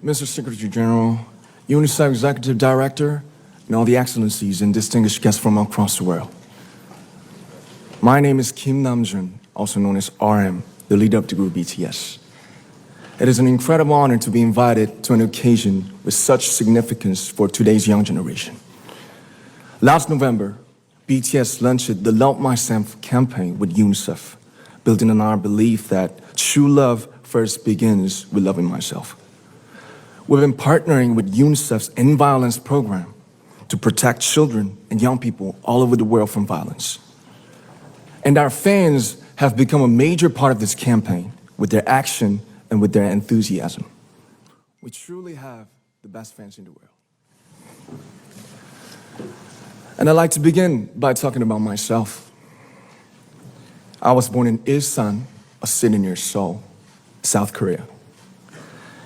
Mr. Secretary General, UNICEF Executive Director, and all the excellencies and distinguished guests from across the world. My name is Kim Namjoon, also known as RM, the leader of the group BTS. It is an incredible honor to be invited to an occasion with such significance for today's young generation. Last November, BTS launched the Love Myself campaign with UNICEF, building on our belief that true love first begins with loving myself. We've been partnering with UNICEF's End Violence program to protect children and young people all over the world from violence. And our fans have become a major part of this campaign with their action and with their enthusiasm. We truly have the best fans in the world. And I'd like to begin by talking about myself. I was born in Ilsan, a city near Seoul, South Korea.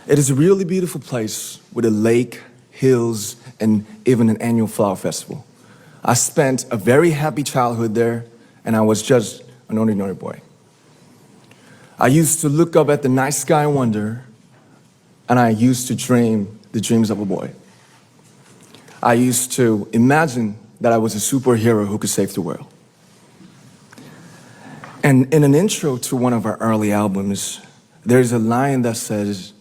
It is a really beautiful place with a lake, hills, and even an annual flower festival. I spent a very happy childhood there, and I was just an ordinary boy. I used to look up at the night sky and wonder, and I used to dream the dreams of a boy. I used to imagine that I was a superhero who could save the world. And in an intro to one of our early albums, there's a line that says,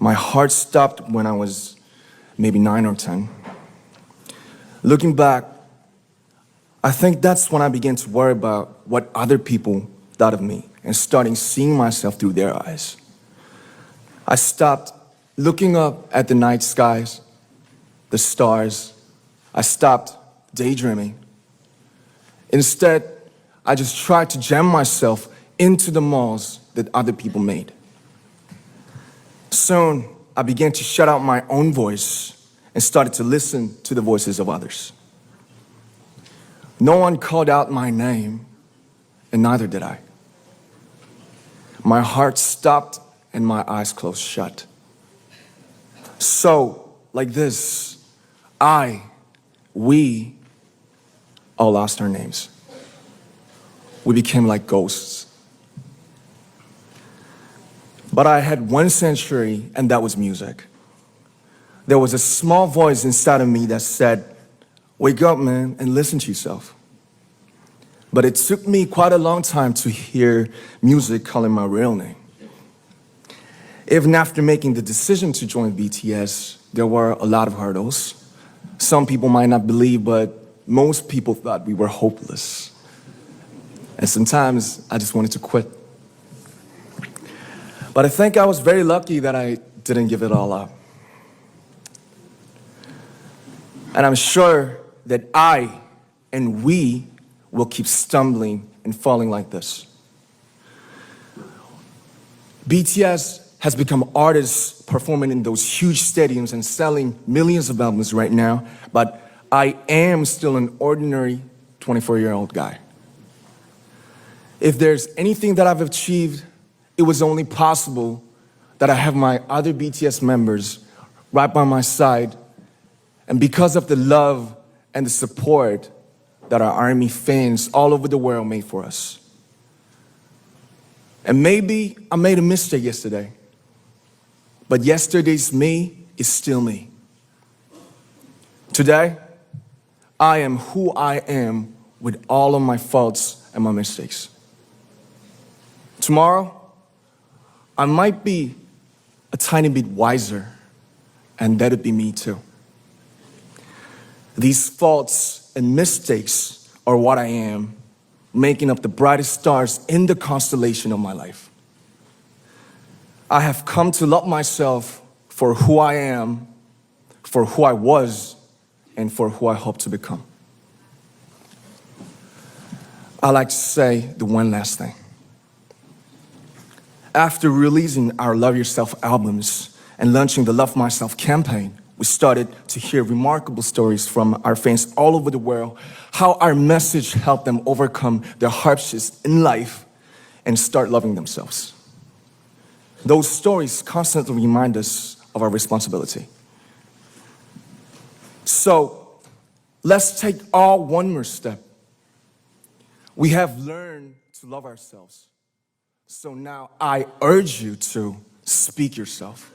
"My heart stopped when I was maybe 9 or 10. Looking back, I think that's when I began to worry about what other people thought of me and starting seeing myself through their eyes. I stopped looking up at the night skies, the stars. I stopped daydreaming. Instead, I just tried to jam myself into the malls that other people made. Soon, I began to shut out my own voice and started to listen to the voices of others. No one called out my name, and neither did I. My heart stopped and my eyes closed shut. So, like this, we all lost our names. We became like ghosts. But I had one sanctuary, and that was music. There was a small voice inside of me that said, "Wake up, man, and listen to yourself." But it took me quite a long time to hear music calling my real name. Even after making the decision to join BTS, there were a lot of hurdles. Some people might not believe, but most people thought we were hopeless. And sometimes I just wanted to quit. But I think I was very lucky that I didn't give it all up. And I'm sure that I and we will keep stumbling and falling like this. BTS has become artists performing in those huge stadiums and selling millions of albums right now, but I am still an ordinary 24-year-old guy. If there's anything that I've achieved, it was only possible that I have my other BTS members right by my side, and because of the love and the support that our ARMY fans all over the world made for us. And maybe I made a mistake yesterday, but yesterday's me is still me. Today, I am who I am with all of my faults and my mistakes. Tomorrow, I might be a tiny bit wiser, and that'd be me too. These faults and mistakes are what I am, making up the brightest stars in the constellation of my life. I have come to love myself for who I am, for who I was, and for who I hope to become. I'd like to say the one last thing. After releasing our Love Yourself albums and launching the Love Myself campaign, we started to hear remarkable stories from our fans all over the world, how our message helped them overcome their hardships in life and start loving themselves. Those stories constantly remind us of our responsibility. So, let's take all one more step. We have learned to love ourselves. So now I urge you to speak yourself.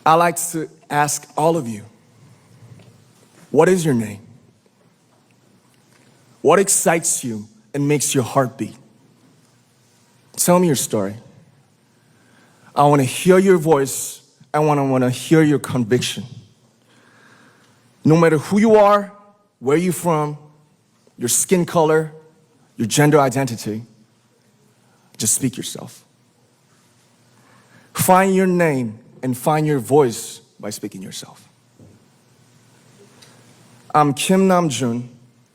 I like to ask all of you, what is your name? What excites you and makes your heart beat? Tell me your story. I want to hear your voice. I want to hear your conviction. No matter who you are, where you're from, your skin color, your gender identity, just speak yourself. Find your name and find your voice by speaking yourself. I'm Kim Namjoon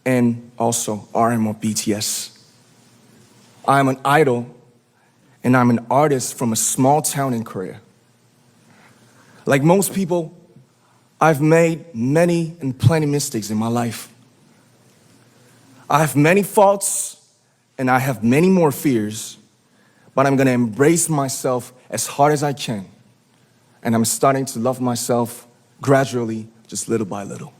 and also RM of BTS. I'm an idol and I'm an artist from a small town in Korea. Like most people, I've made many and plenty mistakes in my life. I have many faults and I have many more fears, but I'm gonna embrace myself as hard as I can. And I'm starting to love myself gradually, just little by little.